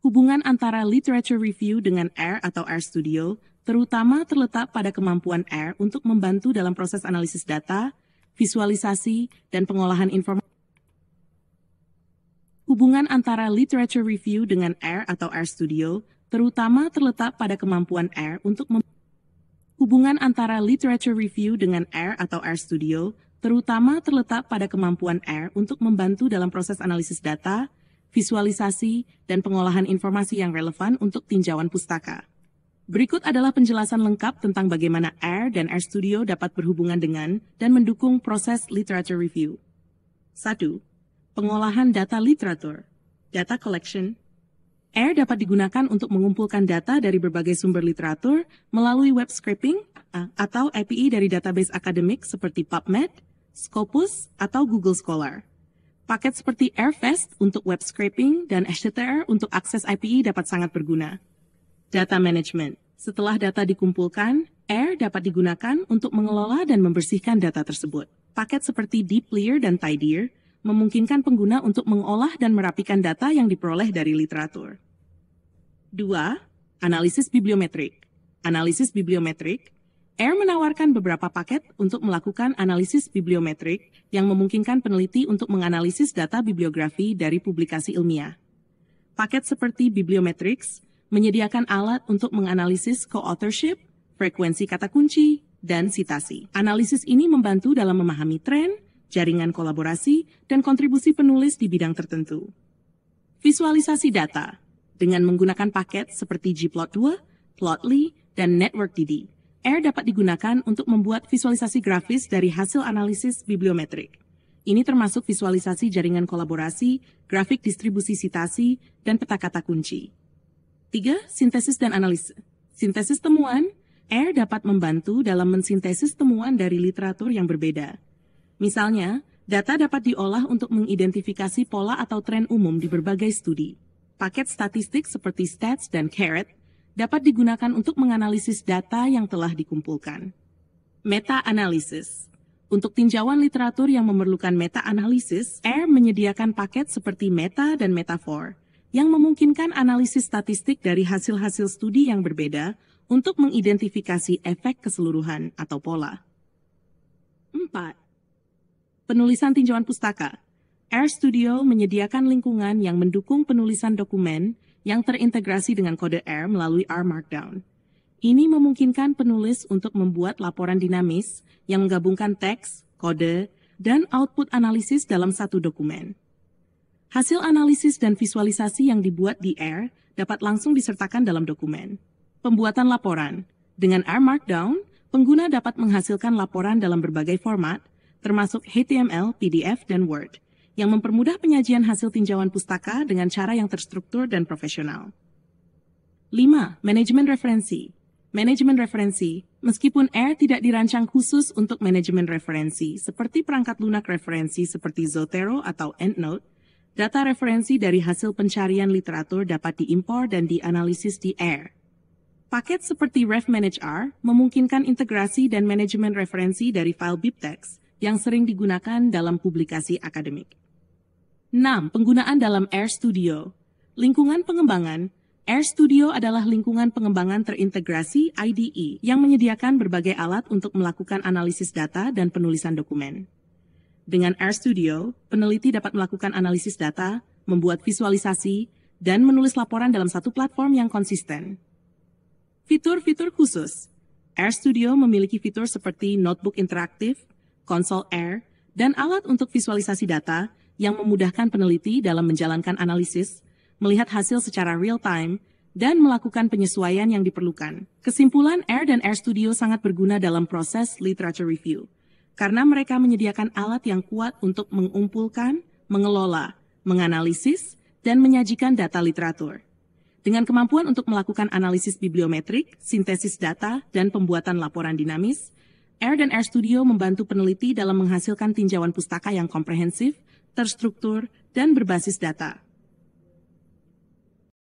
Hubungan antara literature review dengan AIR atau AIR Studio terutama terletak pada kemampuan AIR untuk membantu dalam proses analisis data, visualisasi, dan pengolahan informasi. Hubungan antara literature review dengan AIR atau AIR Studio terutama terletak pada kemampuan AIR untuk Hubungan antara literature review dengan AIR atau AIR Studio terutama terletak pada kemampuan AIR untuk membantu dalam proses analisis data, visualisasi, dan pengolahan informasi yang relevan untuk tinjauan pustaka. Berikut adalah penjelasan lengkap tentang bagaimana AIR dan AIR Studio dapat berhubungan dengan dan mendukung proses literature review. 1. Pengolahan data literatur. Data collection. AIR dapat digunakan untuk mengumpulkan data dari berbagai sumber literatur melalui web scraping atau API dari database akademik seperti PubMed, Scopus, atau Google Scholar. Paket seperti AIRFest untuk web scraping dan HTTR untuk akses API dapat sangat berguna. Data management. Setelah data dikumpulkan, AIR dapat digunakan untuk mengelola dan membersihkan data tersebut. Paket seperti Deeplear dan Tidyr memungkinkan pengguna untuk mengolah dan merapikan data yang diperoleh dari literatur. 2. Analisis bibliometrik. Analisis bibliometrik. AIR menawarkan beberapa paket untuk melakukan analisis bibliometrik yang memungkinkan peneliti untuk menganalisis data bibliografi dari publikasi ilmiah. Paket seperti Bibliometrics menyediakan alat untuk menganalisis co-authorship, frekuensi kata kunci, dan sitasi. Analisis ini membantu dalam memahami tren, jaringan kolaborasi, dan kontribusi penulis di bidang tertentu. Visualisasi data. Dengan menggunakan paket seperti Gplot2, Plotly, dan NetworkDB, AIR dapat digunakan untuk membuat visualisasi grafis dari hasil analisis bibliometrik. Ini termasuk visualisasi jaringan kolaborasi, grafik distribusi sitasi, dan peta kata kunci. 3. Sintesis dan analisis. Sintesis temuan, AIR dapat membantu dalam mensintesis temuan dari literatur yang berbeda. Misalnya, data dapat diolah untuk mengidentifikasi pola atau tren umum di berbagai studi. Paket statistik seperti Stats dan Caret dapat digunakan untuk menganalisis data yang telah dikumpulkan. Meta-analisis. Untuk tinjauan literatur yang memerlukan meta-analisis, AIR menyediakan paket seperti Meta dan Metaphor yang memungkinkan analisis statistik dari hasil-hasil studi yang berbeda untuk mengidentifikasi efek keseluruhan atau pola. 4. Penulisan tinjauan pustaka. AIR Studio menyediakan lingkungan yang mendukung penulisan dokumen yang terintegrasi dengan kode AIR melalui R Markdown. Ini memungkinkan penulis untuk membuat laporan dinamis yang menggabungkan teks, kode, dan output analisis dalam satu dokumen. Hasil analisis dan visualisasi yang dibuat di AIR dapat langsung disertakan dalam dokumen. Pembuatan laporan. Dengan R Markdown, pengguna dapat menghasilkan laporan dalam berbagai format, termasuk HTML, PDF, dan Word, yang mempermudah penyajian hasil tinjauan pustaka dengan cara yang terstruktur dan profesional. 5. Manajemen referensi. Manajemen referensi. Meskipun AIR tidak dirancang khusus untuk manajemen referensi, seperti perangkat lunak referensi seperti Zotero atau EndNote, data referensi dari hasil pencarian literatur dapat diimpor dan dianalisis di AIR. Paket seperti RefManageR memungkinkan integrasi dan manajemen referensi dari file BibTeX yang sering digunakan dalam publikasi akademik. 6. Penggunaan dalam AIR Studio. Lingkungan pengembangan. AIR Studio adalah lingkungan pengembangan terintegrasi IDE yang menyediakan berbagai alat untuk melakukan analisis data dan penulisan dokumen. Dengan AIR Studio, peneliti dapat melakukan analisis data, membuat visualisasi, dan menulis laporan dalam satu platform yang konsisten. Fitur-fitur khusus. AIR Studio memiliki fitur seperti notebook interaktif, konsol AIR, dan alat untuk visualisasi data yang memudahkan peneliti dalam menjalankan analisis, melihat hasil secara real-time, dan melakukan penyesuaian yang diperlukan. Kesimpulan, AIR dan AIR Studio sangat berguna dalam proses literature review, karena mereka menyediakan alat yang kuat untuk mengumpulkan, mengelola, menganalisis, dan menyajikan data literatur. Dengan kemampuan untuk melakukan analisis bibliometrik, sintesis data, dan pembuatan laporan dinamis, AIR dan AIR Studio membantu peneliti dalam menghasilkan tinjauan pustaka yang komprehensif, terstruktur, dan berbasis data.